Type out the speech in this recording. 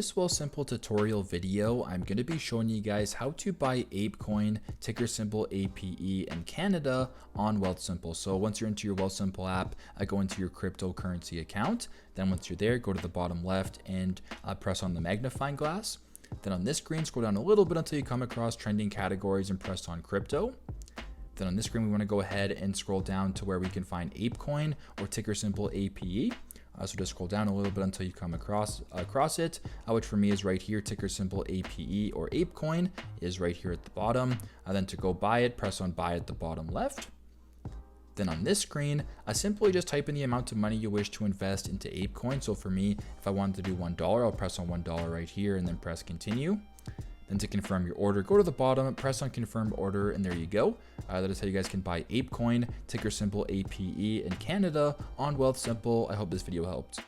this Wealthsimple tutorial video, I'm going to be showing you guys how to buy ApeCoin, ticker symbol APE in Canada on Wealthsimple. So once you're into your Wealthsimple app, go into your cryptocurrency account. Then once you're there, go to the bottom left and press on the magnifying glass. Then on this screen, scroll down a little bit until you come across trending categories and press on crypto. Then on this screen, we want to go ahead and scroll down to where we can find ApeCoin or ticker symbol APE. So just scroll down a little bit until you come across it, which for me is right here. Ticker symbol APE or ApeCoin is right here at the bottom. Then to go buy it, press on buy at the bottom left. Then on this screen, simply just type in the amount of money you wish to invest into ApeCoin. So for me, if I wanted to do $1, I'll press on $1 right here and then press continue. Then to confirm your order, go to the bottom, press on confirm order, and there you go. That is how you guys can buy ApeCoin, ticker symbol APE in Canada on Wealthsimple. I hope this video helped.